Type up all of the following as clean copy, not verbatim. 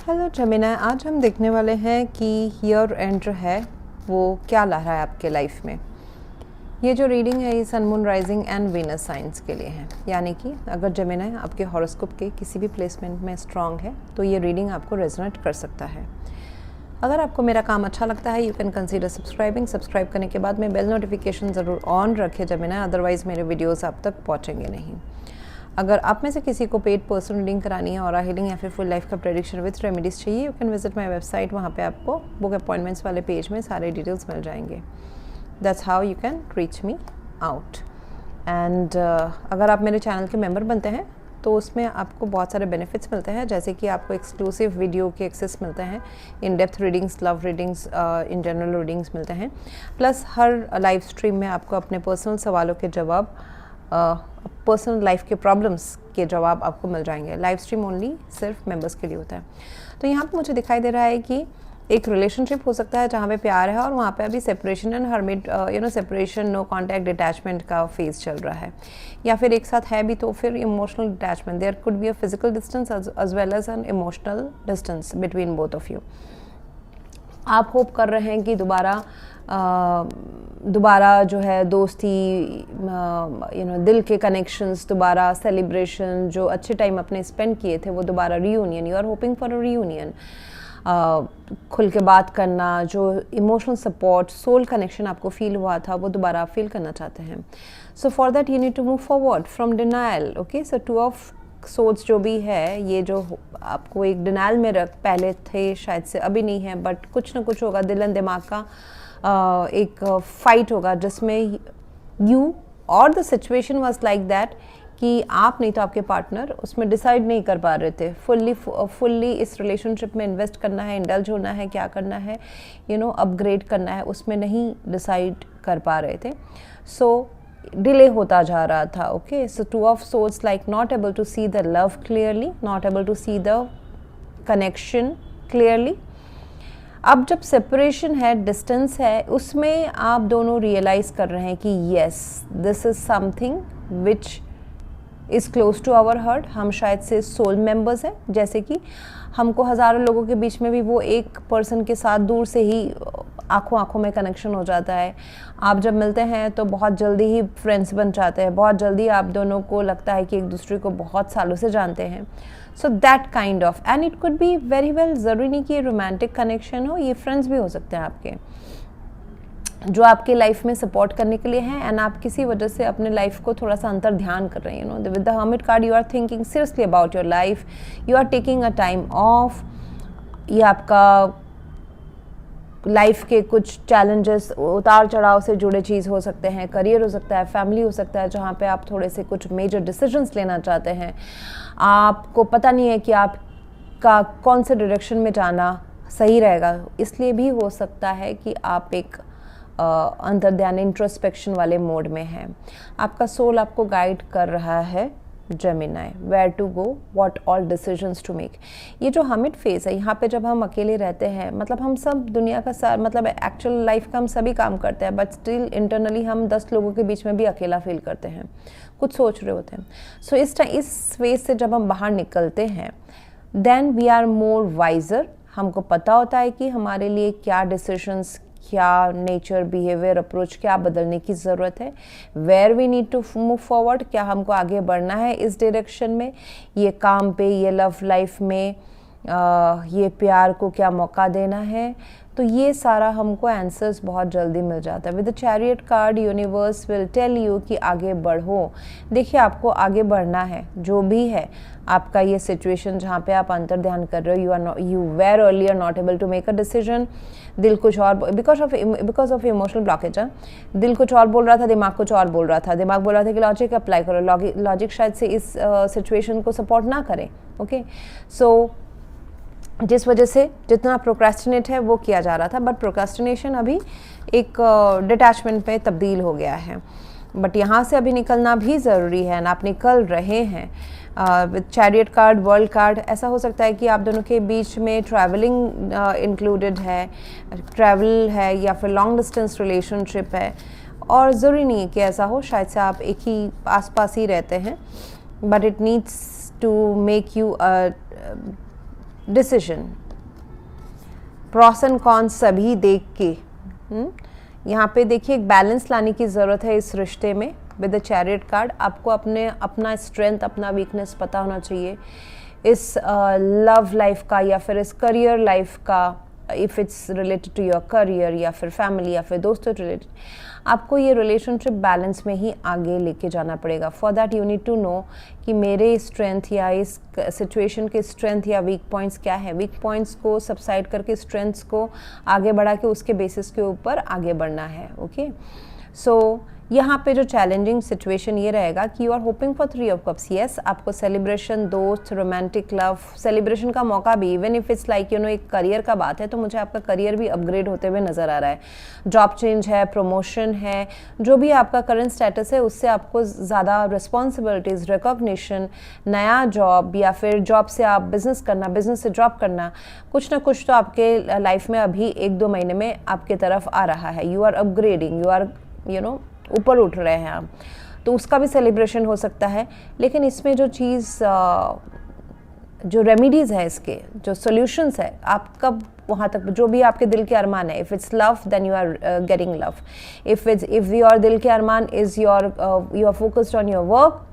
Hello Gemini, आज हम देखने वाले हैं कि ईयर एंड जो है वो क्या ला रहा है आपके लाइफ में। ये जो रीडिंग है ये sun moon rising and Venus science के लिए है, यानी कि अगर जेमिनी आपके हॉरोस्कोप के किसी भी प्लेसमेंट में स्ट्रांग है तो ये रीडिंग आपको रेजोनेट कर सकता है। अगर आपको मेरा काम अच्छा लगता है you can consider subscribing. Subscribe करने के बाद में बेल नोटिफिकेशन ज़रूर ऑन रखें जेमिनी, अदरवाइज़ मेरे वीडियोज़ आप तक पहुँचेंगे नहीं। अगर आप में से किसी को पेड पर्सनल रीडिंग करानी है और हीलिंग या फिर फुल लाइफ का प्रेडिक्शन विद रेमेडीज चाहिए, you can visit my website. वहाँ पे आपको बुक अपॉइंटमेंट्स वाले पेज में सारे डिटेल्स मिल जाएंगे। That's how you can reach me out. And अगर आप मेरे चैनल के मेंबर बनते हैं तो उसमें आपको बहुत सारे बेनिफिट्स मिलते हैं, जैसे कि आपको एक्सक्लूसिव वीडियो के एक्सेस मिलते हैं, in depth readings, love readings, in general readings मिलते हैं। प्लस हर लाइव स्ट्रीम में आपको अपने पर्सनल सवालों के जवाब, पर्सनल लाइफ के प्रॉब्लम्स के जवाब आपको मिल जाएंगे। लाइव स्ट्रीम ओनली सिर्फ मेंबर्स के लिए होता है। तो यहाँ पे मुझे दिखाई दे रहा है कि एक रिलेशनशिप हो सकता है जहाँ पे प्यार है और वहाँ पे अभी separation and hermit separation, no contact, detachment का फेज चल रहा है, या फिर एक साथ है भी तो फिर emotional detachment. There could be a physical distance as well as an emotional distance between both of you. आप होप कर रहे हैं कि दोबारा जो है दोस्ती, दिल के कनेक्शंस, दोबारा सेलिब्रेशन, जो अच्छे टाइम अपने स्पेंड किए थे वो दोबारा reunion, you are hoping for a reunion. खुल के बात करना, जो इमोशनल सपोर्ट, सोल कनेक्शन आपको फील हुआ था वो दोबारा आप फील करना चाहते हैं। So for that you need to move forward from denial. Okay, so two of सोच जो भी है, ये जो आपको एक डिनाइल में रख, पहले थे शायद से, अभी नहीं है, बट कुछ ना कुछ होगा, दिल एंड दिमाग का एक फाइट होगा जिसमें यू और the situation was like that कि आप नहीं तो आपके पार्टनर उसमें डिसाइड नहीं कर पा रहे थे फुल्ली इस रिलेशनशिप में इन्वेस्ट करना है, इंडल्ज होना है, क्या करना है, अपग्रेड करना है, उसमें नहीं डिसाइड कर पा रहे थे। सो डिले होता जा रहा था। Okay, so two of swords like not able to see the love clearly, not able to see the connection clearly. अब जब सेपरेशन है, डिस्टेंस है, उसमें आप दोनों रियलाइज कर रहे हैं कि yes this is something which is close to our heart. हम शायद से सोल मेंबर्स हैं, जैसे कि हमको हज़ारों लोगों के बीच में भी वो एक पर्सन के साथ दूर से ही आंखों आंखों में कनेक्शन हो जाता है। आप जब मिलते हैं तो बहुत जल्दी ही फ्रेंड्स बन जाते हैं, बहुत जल्दी आप दोनों को लगता है कि एक दूसरे को बहुत सालों से जानते हैं। So that kind of, and it could be very well, ज़रूरी नहीं कि ये रोमांटिक कनेक्शन हो, ये फ्रेंड्स भी हो सकते हैं आपके, जो आपके लाइफ में सपोर्ट करने के लिए हैं। एंड आप किसी वजह से अपने लाइफ को थोड़ा सा अंतर ध्यान कर रहे हैं। With the hermit card you are thinking seriously about your life, you are taking a time off. ये आपका लाइफ के कुछ चैलेंजेस, उतार चढ़ाव से जुड़े चीज़ हो सकते हैं, करियर हो सकता है, फैमिली हो सकता है, जहाँ पे आप थोड़े से कुछ मेजर डिसीजंस लेना चाहते हैं। आपको पता नहीं है कि आपका कौन से डायरेक्शन में जाना सही रहेगा, इसलिए भी हो सकता है कि आप एक अंतर्ध्यान, इंट्रोस्पेक्शन वाले मोड में हैं। आपका सोल आपको गाइड कर रहा है Gemini, where to go, what all decisions to make. ये जो हमिट फेज है, यहाँ पे जब हम अकेले रहते हैं, मतलब हम सब दुनिया का मतलब एक्चुअल लाइफ का हम सभी काम करते हैं, बट स्टिल इंटरनली हम 10 लोगों के बीच में भी अकेला फील करते हैं, कुछ सोच रहे होते हैं। सो इस फेज से जब हम बाहर निकलते हैं then we are more wiser. हमको पता होता है कि हमारे लिए क्या डिसीजंस, क्या नेचर, बिहेवियर, अप्रोच क्या बदलने की ज़रूरत है, where we need to move forward, क्या हमको आगे बढ़ना है इस डायरेक्शन में, ये काम पे, ये लव लाइफ में, ये प्यार को क्या मौका देना है। तो ये सारा हमको आंसर्स बहुत जल्दी मिल जाता है। With the chariot card universe will tell you कि आगे बढ़ो। देखिए आपको आगे बढ़ना है, जो भी है आपका ये सिचुएशन जहाँ पे आप अंतर ध्यान कर रहे हो, you were earlier not able to make a decision, दिल कुछ और, बिकॉज ऑफ इमोशनल ब्लॉकेज। दिल कुछ और बोल रहा था, दिमाग कुछ और बोल रहा था। दिमाग बोल रहा था कि लॉजिक अप्लाई करो, लॉजिक शायद से इस सिचुएशन को सपोर्ट ना करें। ओके, सो जिस वजह से जितना प्रोक्रेस्टिनेट है वो किया जा रहा था, बट प्रोक्रेस्टिनेशन अभी एक डिटैचमेंट पे तब्दील हो गया है। बट यहाँ से अभी निकलना भी ज़रूरी है, ना आप निकल रहे हैं। With chariot card, world card, ऐसा हो सकता है कि आप दोनों के बीच में ट्रैवलिंग इंक्लूडेड है, ट्रैवल है, या फिर लॉन्ग डिस्टेंस रिलेशनशिप है। और ज़रूरी नहीं है कि ऐसा हो, शायद से आप एक ही आसपास ही रहते हैं, but it needs to make you decision, pros and cons सभी देख के यहाँ पे देखिए एक बैलेंस लाने की ज़रूरत है इस रिश्ते में। विद द चैरियट कार्ड आपको अपना स्ट्रेंथ, अपना वीकनेस पता होना चाहिए इस लव लाइफ का या फिर इस करियर लाइफ का, if it's related to your career या फिर फैमिली या फिर दोस्तों रिलेटेड, आपको ये रिलेशनशिप बैलेंस में ही आगे लेके जाना पड़ेगा। For that you need to know कि मेरे स्ट्रेंथ या इस सिचुएशन के स्ट्रेंथ या वीक पॉइंट्स क्या है। वीक पॉइंट्स को सबसाइड करके स्ट्रेंथ्स को आगे बढ़ा के उसके बेसिस के ऊपर आगे बढ़ना है। ओके, सो यहाँ पे जो चैलेंजिंग सिचुएशन ये रहेगा कि you are hoping for 3 of cups. Yes, आपको सेलिब्रेशन, दोस्त, रोमांटिक लव, सेलिब्रेशन का मौका भी, इवन इफ इट्स लाइक एक करियर का बात है तो मुझे आपका करियर भी अपग्रेड होते हुए नज़र आ रहा है। जॉब चेंज है, प्रमोशन है, जो भी आपका करंट स्टेटस है उससे आपको ज़्यादा रिस्पॉन्सिबिलिटीज़, रिकॉग्निशन, नया जॉब या फिर जॉब से आप बिज़नेस करना, बिज़नेस से जॉब करना, कुछ ना कुछ तो आपके लाइफ में अभी 1-2 महीने में आपके तरफ आ रहा है। You are upgrading, you are ऊपर उठ रहे हैं आप, तो उसका भी सेलिब्रेशन हो सकता है। लेकिन इसमें जो चीज़, जो रेमेडीज़ है, इसके जो सॉल्यूशंस है, आप कब वहाँ तक, जो भी आपके दिल के अरमान है, if it's love then you are getting love, if your दिल के अरमान is you are focused on your work,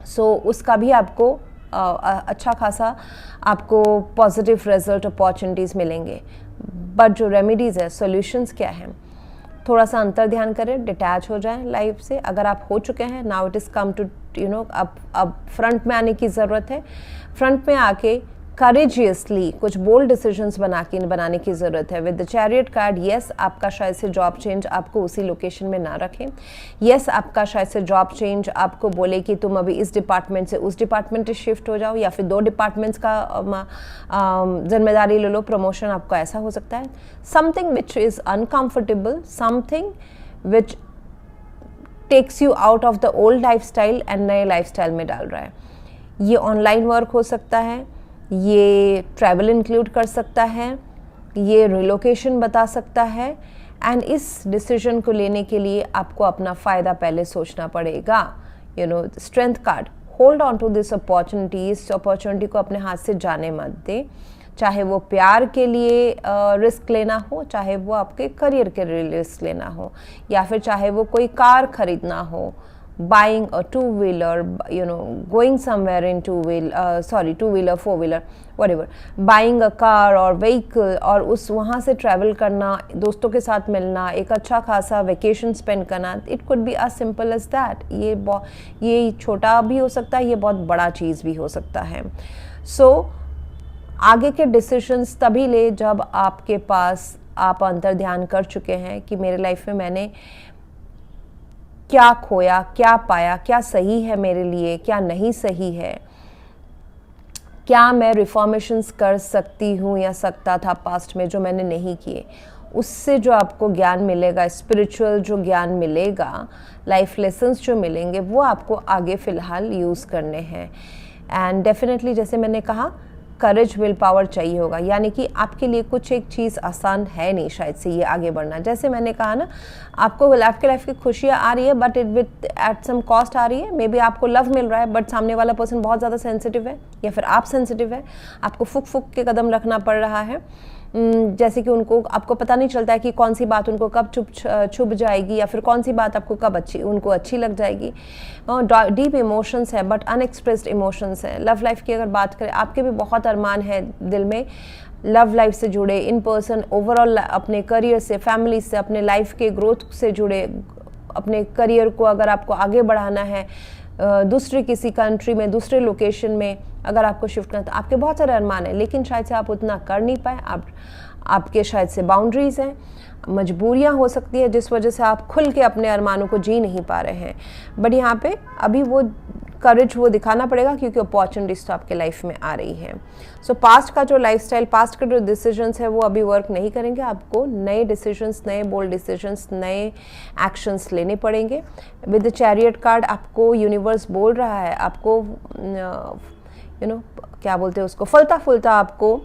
so उसका भी आपको अच्छा खासा आपको पॉजिटिव रिजल्ट, अपॉर्चुनिटीज़ मिलेंगे। बट जो रेमेडीज़ है, सॉल्यूशंस क्या है, थोड़ा सा अंतर ध्यान करें, डिटैच हो जाएं लाइफ से। अगर आप हो चुके हैं, now it is come to अब फ्रंट में आने की ज़रूरत है। फ्रंट में आके करेजियसली कुछ बोल्ड डिसीजंस बनाने की ज़रूरत है। With the chariot card, yes आपका शायद से जॉब चेंज आपको उसी लोकेशन में ना रखें। येस आपका शायद से जॉब चेंज आपको बोले कि तुम अभी इस डिपार्टमेंट से उस डिपार्टमेंट में शिफ्ट हो जाओ, या फिर 2 डिपार्टमेंट्स का जिम्मेदारी ले लो, प्रमोशन आपको ऐसा हो सकता है। Something which is uncomfortable, something which takes you out of the old lifestyle and नए लाइफ स्टाइल में डाल रहा है। ये ऑनलाइन वर्क हो सकता है, ये ट्रैवल इंक्लूड कर सकता है, ये रिलोकेशन बता सकता है। एंड इस डिसीजन को लेने के लिए आपको अपना फ़ायदा पहले सोचना पड़ेगा। Strength card, hold on to this opportunity, इस अपॉर्चुनिटी को अपने हाथ से जाने मत दे। चाहे वो प्यार के लिए रिस्क लेना हो, चाहे वो आपके करियर के लिए रिस्क लेना हो, या फिर चाहे वो कोई कार खरीदना हो, buying a 2-wheeler, going somewhere in 2-wheeler, 4-wheeler, whatever, buying a car or vehicle, और वहाँ से ट्रैवल करना, दोस्तों के साथ मिलना, एक अच्छा खासा वेकेशन स्पेंड करना। It could be as simple as that। ये छोटा भी हो सकता है, ये बहुत बड़ा चीज़ भी हो सकता है। So आगे के डिसीजंस तभी ले जब आपके पास आप अंतर ध्यान कर चुके हैं कि मेरे लाइफ में मैंने क्या खोया, क्या पाया, क्या सही है मेरे लिए, क्या नहीं सही है, क्या मैं रिफॉर्मेशंस कर सकती हूँ या सकता था पास्ट में जो मैंने नहीं किए। उससे जो आपको ज्ञान मिलेगा, स्पिरिचुअल जो ज्ञान मिलेगा, लाइफ लेसन्स जो मिलेंगे, वो आपको आगे फ़िलहाल यूज़ करने हैं। एंड डेफिनेटली जैसे मैंने कहा, करेज, विल पावर चाहिए होगा। यानी कि आपके लिए कुछ एक चीज़ आसान है नहीं शायद से ये आगे बढ़ना। जैसे मैंने कहा ना, आपको आपके लाइफ की खुशियाँ आ रही है but it with at some cost आ रही है। मे बी आपको लव मिल रहा है बट सामने वाला पर्सन बहुत ज़्यादा सेंसिटिव है, या फिर आप सेंसिटिव है, आपको फुक फुक के कदम रखना पड़ रहा है। जैसे कि आपको पता नहीं चलता है कि कौन सी बात उनको कब छुप जाएगी, या फिर कौन सी बात आपको कब उनको अच्छी लग जाएगी। डीप इमोशंस है बट अनएक्सप्रेस्ड इमोशंस है। लव लाइफ की अगर बात करें, आपके भी बहुत अरमान है दिल में लव लाइफ से जुड़े, इन पर्सन, ओवरऑल अपने करियर से, फैमिली से, अपने लाइफ के ग्रोथ से जुड़े, अपने करियर को अगर आपको आगे बढ़ाना है, दूसरे किसी कंट्री में, दूसरे लोकेशन में अगर आपको शिफ्ट करना, तो आपके बहुत सारे अरमान हैं, लेकिन शायद से आप उतना कर नहीं पाए। आपके शायद से बाउंड्रीज़ हैं, मजबूरियां हो सकती है जिस वजह से आप खुल के अपने अरमानों को जी नहीं पा रहे हैं। बट यहाँ पे अभी वो करेज वो दिखाना पड़ेगा, क्योंकि अपॉर्चुनिटीज़ तो आपके लाइफ में आ रही है। सो पास्ट का जो लाइफस्टाइल, पास्ट के जो डिसीजंस है वो अभी वर्क नहीं करेंगे। आपको नए डिसीजंस, नए बोल्ड डिसीजंस, नए एक्शंस लेने पड़ेंगे। विद द चैरियट कार्ड आपको यूनिवर्स बोल रहा है, आपको क्या बोलते हैं उसको, फलता फूलता आपको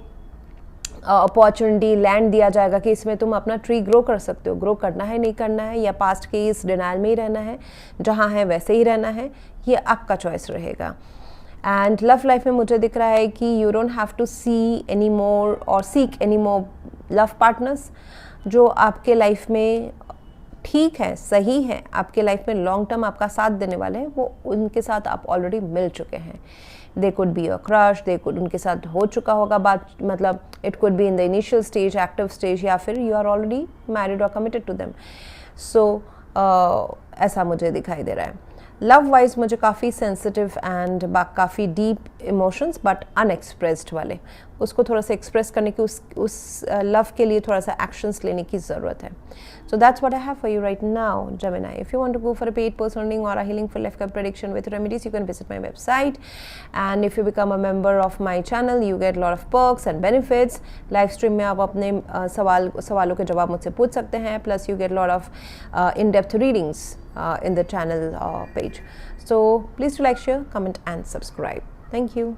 अपॉर्चुनिटी, लैंड दिया जाएगा कि इसमें तुम अपना ट्री ग्रो कर सकते हो। ग्रो करना है, नहीं करना है, या पास्ट के इस डिनाइल में ही रहना है, जहाँ है वैसे ही रहना है, ये आपका चॉइस रहेगा। एंड लव लाइफ में मुझे दिख रहा है कि you don't have to see any more और seek any more love partners जो आपके लाइफ में ठीक है, सही है, आपके लाइफ में लॉन्ग टर्म आपका साथ देने वाले हैं, वो उनके साथ आप ऑलरेडी मिल चुके हैं. They could be a crush, they could उनके साथ हो चुका होगा बात, मतलब it could be in the initial stage, active stage, या फिर यू आर ऑलरेडी मैरिड और कमिटेड टू देम. सो ऐसा मुझे दिखाई दे रहा है. लव वाइज मुझे काफ़ी सेंसिटिव एंड काफ़ी डीप इमोशंस बट अनएक्सप्रेस्ड वाले, उसको थोड़ा सा एक्सप्रेस करने की, उस लव के लिए थोड़ा सा एक्शंस लेने की ज़रूरत है. So that's what I have for you right now, Gemini. If you want to go for a paid personal reading or a healing for life prediction with remedies, you can visit my website. And if you become a member of my channel, you get a lot of perks and benefits. Live stream में आप अपने सवालों के जवाब मुझसे पूछ सकते हैं. Plus you get a lot of in-depth readings in the channel page. So please do like, share, comment and subscribe. Thank you.